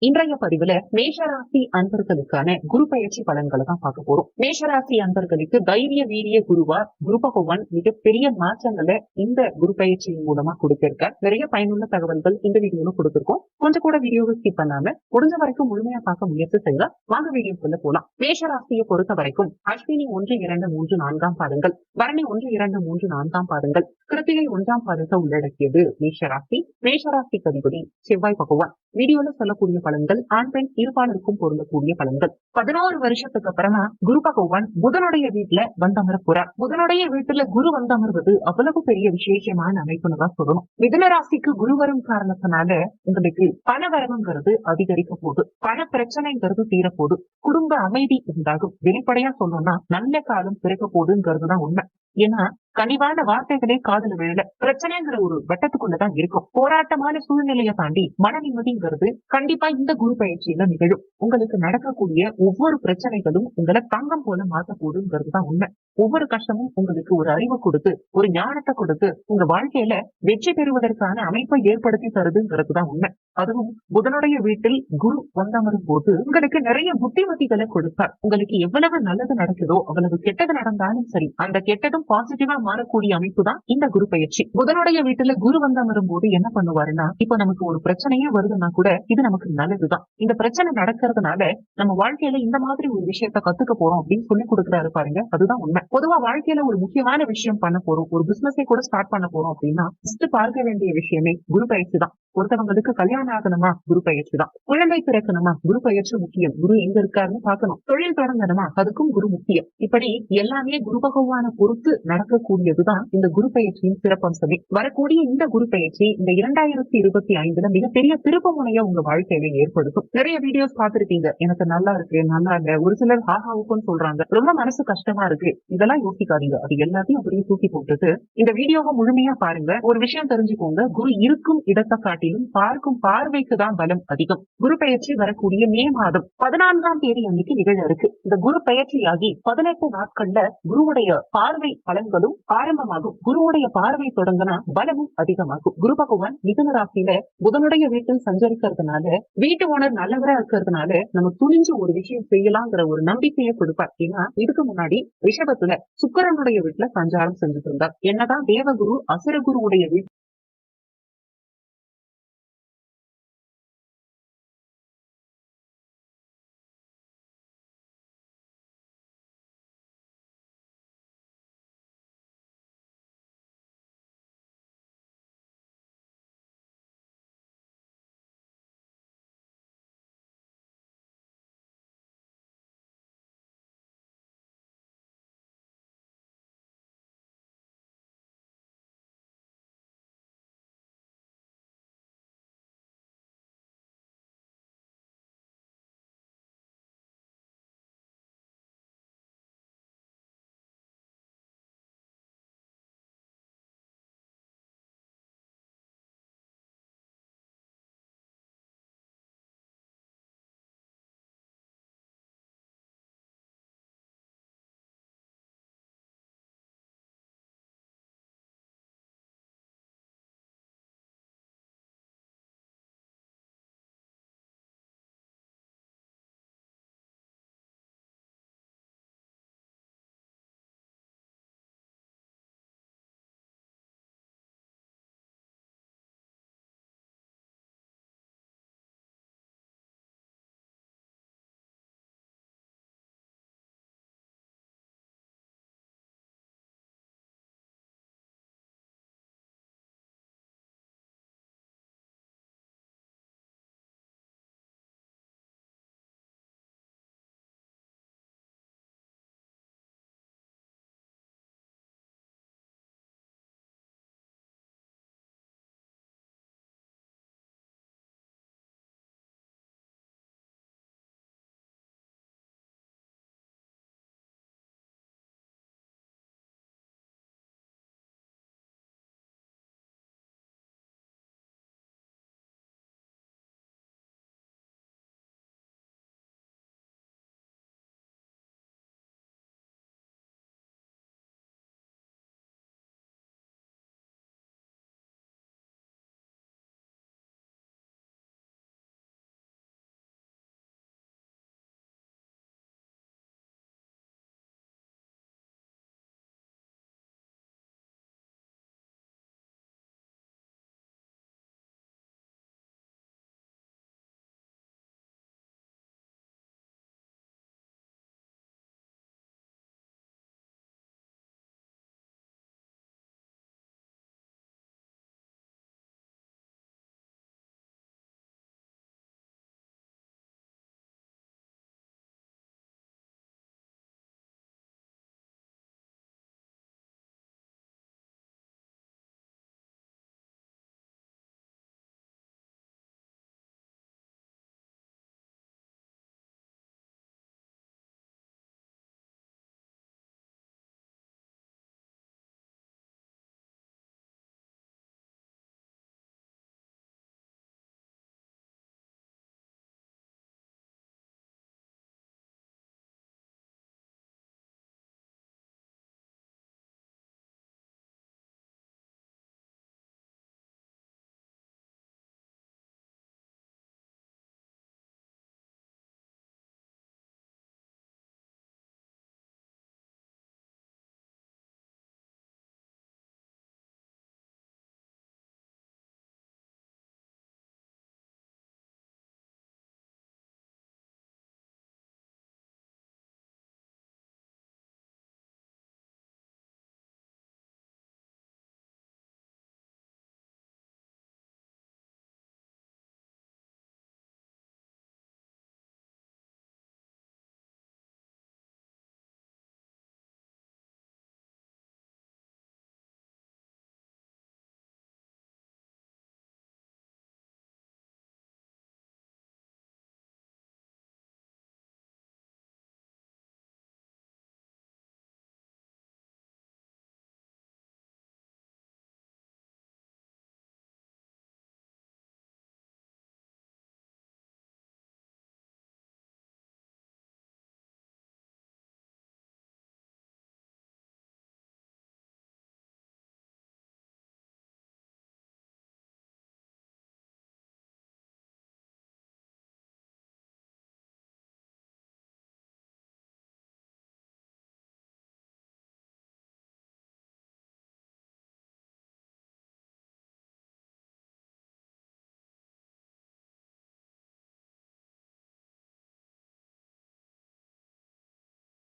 இன்றைய பதிவுல மேஷராசி அன்பர்களுக்கான குரு பயிற்சி பலன்களை தான் பார்க்க போறோம். மேஷராசி அன்பர்களுக்கு தைரிய வீரிய குருவா குரு பகவான் மிகப்பெரிய மாற்றங்களை இந்த குரு பயிற்சியின் மூலமா கொடுத்திருக்கார். நிறைய பயனுள்ள தகவல்கள் இந்த வீடியோல கொடுத்திருக்கோம். கொஞ்சம் கூட வீடியோவை ஸ்கிப் பண்ணாம முடிஞ்ச வரைக்கும் முழுமையா பார்க்க முயற்சி செய்யலாம். வாங்க வீடியோக்குள்ள போலாம். மேஷராசியை பொறுத்த வரைக்கும் அஸ்வினி 1, 2, 3, 4 பாதங்கள், பரணி 1, 2, 3, 4 பாதங்கள், கிருத்திகை 1 பாதத்தை உள்ளடக்கியது மேஷராசி. மேஷராசி அதிபதி செவ்வாய் பகவான். வீடியோல சொல்லக்கூடிய பலன்கள் ஆண் பெண் இருபாலருக்கும் பொருந்தக்கூடிய பலன்கள். 11 வருஷத்துக்கு அப்புறமா குரு பகவான் புதனுடைய வீட்டுல வந்தமர போறார். புதனுடைய வீட்டுல குரு வந்தமர்வது அவ்வளவு பெரிய விசேஷமான அமைப்புன்னு தான் சொல்லணும். மிதுன ராசிக்கு குரு வரும் காரணத்தினால உங்களுக்கு பண வரவுங்கிறது அதிகரிக்க போகுது. பண பிரச்சனைங்கிறது தீரப்போகுது. குடும்ப அமைதி உண்டாகும். வெளிப்படையா சொல்லணும்னா நல்ல காலம் பிறக்க போகுதுங்கிறது தான் உண்மை. ஏன்னா கனிவான வார்த்தைகளே காதுல விழல. பிரச்சனைங்கிற ஒரு வட்டத்துக்குள்ளதான் இருக்கும். போராட்டமான சூழ்நிலையை தாண்டி மன நிம்மதிங்கிறது கண்டிப்பா இந்த குரு பயிற்சியில நிகழும். உங்களுக்கு நடக்கக்கூடிய ஒவ்வொரு பிரச்சனைகளும் உங்களை தங்கம் போல மாத்த போகுதுங்கிறது தான் உண்மை. ஒவ்வொரு கஷ்டமும் உங்களுக்கு ஒரு அறிவு கொடுத்து, ஒரு ஞானத்தை கொடுத்து, உங்க வாழ்க்கையில வெற்றி பெறுவதற்கான அமைப்பை ஏற்படுத்தி தருதுங்கிறது தான் உண்மை. அதுவும் புதனுடைய வீட்டில் குரு வந்தமரும் போது உங்களுக்கு நிறைய புத்திமதிகளை கொடுப்பார். உங்களுக்கு எவ்வளவு நல்லது நடக்குதோ அவ்வளவு கெட்டது நடந்தாலும் சரி, அந்த கெட்டதும் பாசிட்டிவா மாறக்கூடிய அமைப்பு தான் இந்த குரு பயிற்சி. புதனுடைய வீட்டுல குரு வந்தமரும் போது என்ன பண்ணுவாருன்னா, இப்ப நமக்கு ஒரு பிரச்சனையே வருதுன்னா கூட இது நமக்கு நல்லதுதான். இந்த பிரச்சனை நடக்கிறதுனால நம்ம வாழ்க்கையில இந்த மாதிரி ஒரு விஷயத்த கத்துக்க போறோம் அப்படின்னு சொல்லி கொடுக்குறாரு பாருங்க. அதுதான் உண்மை. பொதுவா வாழ்க்கையில ஒரு முக்கியமான விஷயம் பண்ண போறோம், ஒரு பிசினஸை கூட ஸ்டார்ட் பண்ண போறோம் அப்படின்னா ஃபர்ஸ்ட் பார்க்க வேண்டிய விஷயமே குரு பயிற்சி தான். ஒருத்தவங்களுக்கு கல்யாணம் ஆகணுமா, குரு பயிற்சி தான். குழந்தை பிறக்கணுமா, குரு பயிற்சி முக்கியம். குரு எங்க இருக்காருன்னு பார்க்கணும். தொழில் தொடங்கணுமா, அதுக்கும் குரு முக்கியம். இப்படி எல்லாமே குரு பகவானை பொறுத்து நடக்கக்கூடியதுதான் இந்த குரு பயிற்சியின் சிறப்பம்சமே. வரக்கூடிய இந்த குரு பயிற்சி இந்த 2025 மிகப்பெரிய திருப்பு முனைய உங்க வாழ்க்கையில ஏற்படுத்தும். நிறைய வீடியோஸ் பார்த்திருப்பீங்க. எனக்கு நல்லா இருக்கு, நல்லா இல்ல. ஒரு சிலர் ஹாஹாவுக்குன்னு சொல்றாங்க. ரொம்ப மனசு கஷ்டமா இருக்கு. இதெல்லாம் யோசிக்காதீங்க. அது எல்லாத்தையும் அப்படியே தூக்கி போட்டுட்டு இந்த வீடியோவை முழுமையா பாருங்க. ஒரு விஷயம் தெரிஞ்சுக்கோங்க. குரு இருக்கும் இடத்தை காட்டிலும் பார்க்கும் பார்வைக்கு தான் பலம் அதிகம். குரு பயிற்சி வரக்கூடிய மே மாதம் 14ஆம் தேதி அன்னைக்கு நிகழ இருக்கு. இந்த குரு பயிற்சியாகி 18 நாட்கள்ல குருவுடைய பார்வை பலன்களும் ஆரம்பமாகும். குருவுடைய பார்வை தொடங்கினா பலமும் அதிகமாகும். குரு பகவான் மிதுன ராசியில புதனுடைய வீட்டில் சஞ்சரிக்கிறதுனால, வீட்டு ஓனர் நல்லவரா இருக்கிறதுனால நம்ம துணிஞ்சு ஒரு விஷயம் செய்யலாங்கிற ஒரு நம்பிக்கையை கொடுப்பார். ஏன்னா இதுக்கு முன்னாடி ரிஷபத்துல சுக்கிரனுடைய வீட்டுல சஞ்சாரம் செஞ்சுட்டு இருந்தார். என்னதான் தேவகுரு அசுரகுருவுடைய வீட்டு